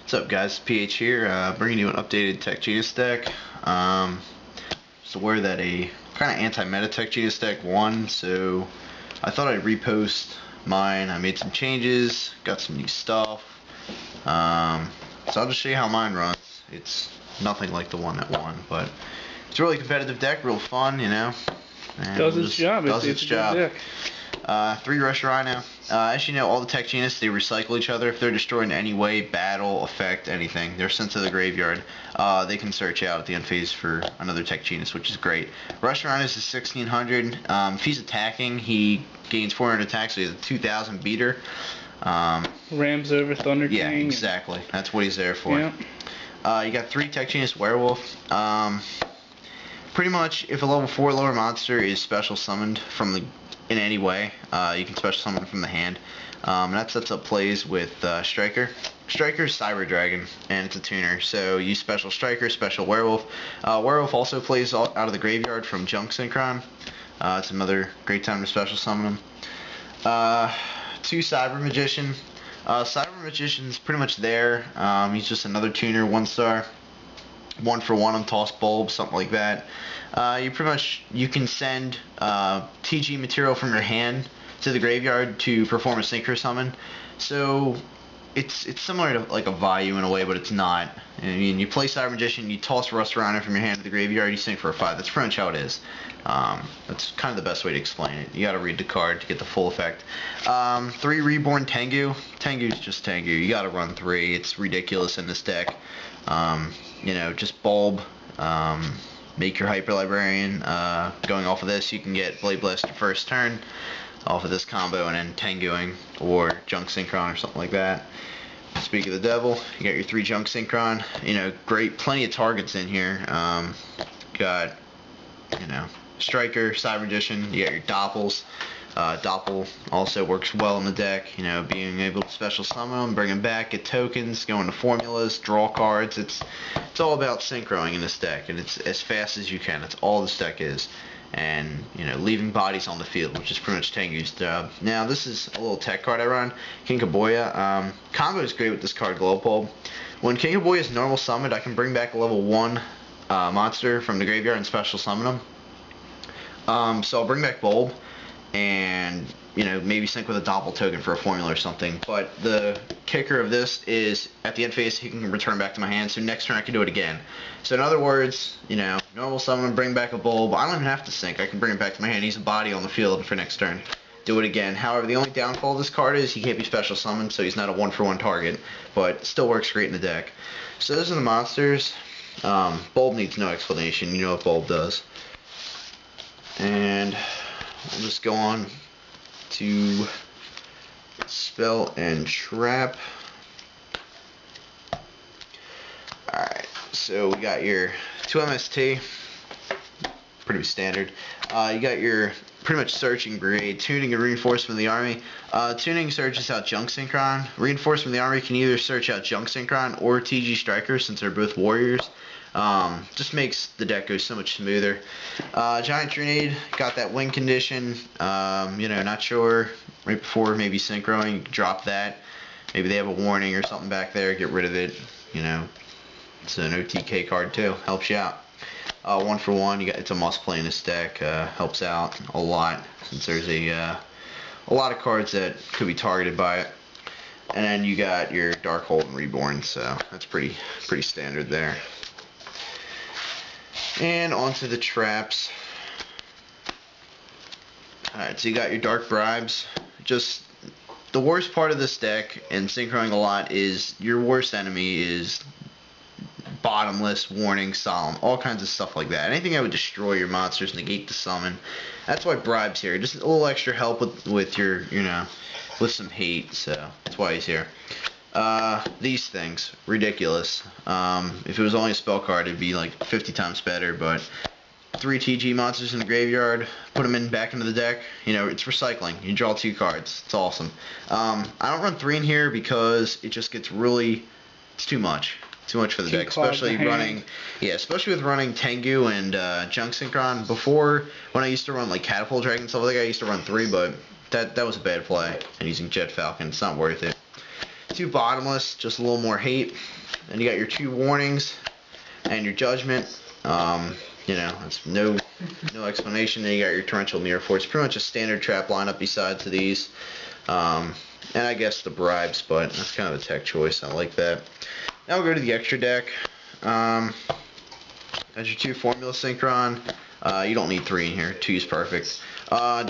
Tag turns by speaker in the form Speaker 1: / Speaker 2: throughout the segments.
Speaker 1: What's up, guys? PH here, bringing you an updated Tech Genius deck. Just aware that a kind of anti-meta Tech Genius deck won, so I thought I'd repost mine. I made some changes, got some new stuff. So I'll just show you how mine runs. It's nothing like the one that won, but it's a really competitive deck, real fun, you know. And
Speaker 2: Does its job.
Speaker 1: Does its job.
Speaker 2: Deck.
Speaker 1: 3 Rush Rhino. As you know, all the Tech Genius, they recycle each other. If they're destroyed in any way, battle, effect, anything, they're sent to the graveyard. They can search out at the end phase for another Tech Genius, which is great. Rush Rhino is 1600. If he's attacking, he gains 400 attack, so he has a 2000 beater.
Speaker 2: Rams over Thunder King.
Speaker 1: Yeah, exactly. That's what he's there for.
Speaker 2: Yeah.
Speaker 1: You got 3 Tech Genius Werewolf. Pretty much, if a level 4 lower monster is special summoned from the in any way, you can special summon from the hand. That sets up plays with Striker. Striker's Cyber Dragon, and it's a tuner, so you special Striker, special Werewolf. Werewolf also plays out of the graveyard from Junk Synchron. It's another great time to special summon him. 2 Cyber Magician. Cyber Magician's pretty much there. He's just another tuner, 1-star. 1 for 1 on Toss Bulb, something like that. You can send TG material from your hand to the graveyard to perform a synchro summon. So it's similar to like a Vayu in a way, but it's not. I mean, you play Cyber Magician, you toss Rust Rhino from your hand to the graveyard, you sync for a 5. That's pretty much how it is. That's kind of the best way to explain it. You got to read the card to get the full effect. 3 Reborn Tengu. Tengu's just Tengu. You got to run 3. It's ridiculous in this deck. You know, just Bulb, make your Hyper Librarian. Going off of this, you can get Blade Blaster first turn off of this combo, and then Tenguing or Junk Synchron or something like that. Speak of the devil, you got your 3 Junk Synchron. You know, great, plenty of targets in here. Got, you know, Striker, Cyber Magician. You got your Doppels. Doppel also works well in the deck, you know, being able to special summon them, bring them back, get tokens, go into formulas, draw cards. It's all about synchroing in this deck, and it's as fast as you can. That's all this deck is. And, you know, leaving bodies on the field, which is pretty much Tengu's job. Now, this is a little tech card I run, King Kaboya. Combo is great with this card, Glow Bulb. When King Kaboya is normal summoned, I can bring back a level 1 monster from the graveyard and special summon them. So I'll bring back Bulb, and, you know, maybe sync with a Doppel token for a formula or something. But the kicker of this is at the end phase he can return back to my hand, so next turn I can do it again. So in other words, you know, normal summon, bring back a Bulb. I don't even have to sync. I can bring it back to my hand. He's a body on the field for next turn. Do it again. However, the only downfall of this card is he can't be special summoned, so he's not a 1-for-1 target, but still works great in the deck. So those are the monsters. Bulb needs no explanation. You know what Bulb does. And we'll just go on to Spell and Trap. Alright, so we got your 2 MST, pretty standard. You got your pretty much Searching Brigade, Tuning and Reinforcement of the Army. Tuning searches out Junk Synchron. Reinforcement of the Army can either search out Junk Synchron or TG Striker, since they're both warriors. Just makes the deck go so much smoother. Giant Grenade, got that win condition. You know, not sure. Right before maybe synchroing, drop that. Maybe they have a warning or something back there. Get rid of it. You know, it's an OTK card too. Helps you out. 1 for 1. It's a must play in this deck. Helps out a lot since there's a lot of cards that could be targeted by it. And then you got your Darkhold and Reborn. So that's pretty standard there. And onto the traps. Alright, so you got your Dark Bribes. Just the worst part of this deck, and synchroing a lot, is your worst enemy is Bottomless, Warning, Solemn, all kinds of stuff like that. Anything that would destroy your monsters, negate the summon. That's why Bribe's here. Just a little extra help with your, you know, with some hate. So that's why he's here. These things, ridiculous. If it was only a spell card, it'd be like 50 times better, but 3 TG monsters in the graveyard, put them back into the deck, you know, it's recycling. You draw 2 cards. It's awesome. I don't run 3 in here because it just gets really, it's too much. Too much for the deck, especially running, especially with running Tengu and Junk Synchron. Before, when I used to run like Catapult Dragon and stuff like that, I used to run 3, but that was a bad play. And using Jet Falcon, it's not worth it. 2 bottomless, just a little more hate. Then you got your 2 warnings and your judgment. You know, it's no explanation. Then you got your torrential mirror force. Pretty much a standard trap lineup besides these. And I guess the bribes, but that's kind of a tech choice. I like that. Now we'll go to the extra deck. Got your 2 Formula Synchron. You don't need 3 in here. 2 is perfect.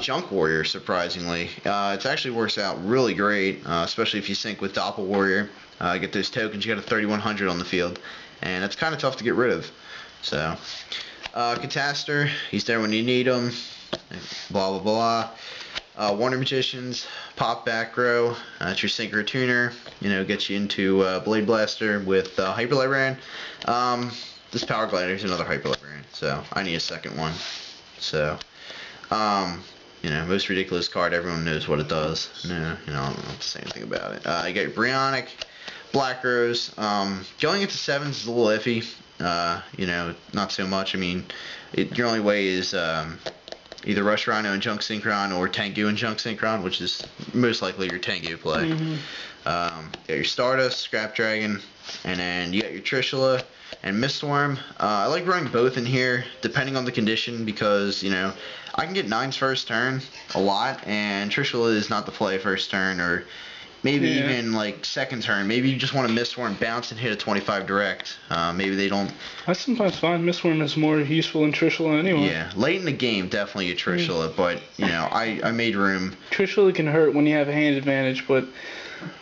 Speaker 1: Junk Warrior, surprisingly. It actually works out really great, especially if you sync with Doppel Warrior. Get those tokens. You got a 3100 on the field, and that's kind of tough to get rid of. So, Catastor, he's there when you need him. Blah, blah, blah. Wonder Magicians, Pop Back Row. It's your Synchro Tuner. You know, gets you into Blade Blaster with Hyper Librarian. This Power Glider is another Hyper Librarian, so I need a second one. So, you know, most ridiculous card. Everyone knows what it does. No, you know, I don't have to say anything about it. You got your Brionic, Black Rose. Going into 7s is a little iffy. You know, not so much. I mean, your only way is either Rush Rhino and Junk Synchron or Tengu and Junk Synchron, which is most likely your Tengu play. You got your Stardust, Scrap Dragon, and then you got your Trishula and Mistworm. I like running both in here, depending on the condition, because, you know, I can get 9s first turn a lot, and Trishula is not the play first turn, or maybe even like second turn. Maybe you just want to Mistworm, bounce, and hit a 25 direct. Maybe they don't.
Speaker 2: I sometimes find Mistworm is more useful than Trishula anyway.
Speaker 1: Yeah, late in the game, definitely a Trishula, but, you know, I made room.
Speaker 2: Trishula can hurt when you have a hand advantage, but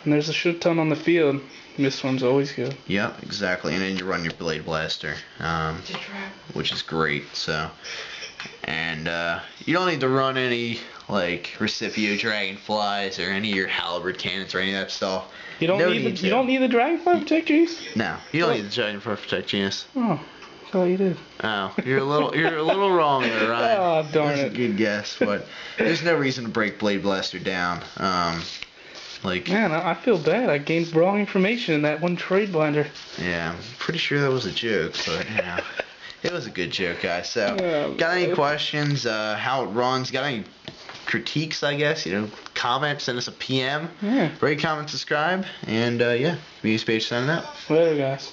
Speaker 2: when there's a shit ton on the field, Mistworm's always good.
Speaker 1: Yep, exactly. And then you run your Blade Blaster, which is great. So, and you don't need to run any like Recipio Dragonflies or any of your Halberd Cannons or any of that stuff.
Speaker 2: You don't need the Dragonfly Protect Genius?
Speaker 1: No, you don't need the Dragonfly Protect Genius.
Speaker 2: Oh, I thought you did.
Speaker 1: Oh, you're a little wrong there, Ryan.
Speaker 2: Oh, darn
Speaker 1: That's a good guess, but there's no reason to break Blade Blaster down. Like,
Speaker 2: man, I feel bad. I gained wrong information in that one trade blinder.
Speaker 1: Yeah, I'm pretty sure that was a joke, but, you know, it was a good joke, guys. So, got any questions? How it runs? Got any critiques, I guess? You know, comments? Send us a PM.
Speaker 2: Yeah.
Speaker 1: Rate, comment, subscribe, and, yeah, Muse Page signing out.
Speaker 2: Later, guys.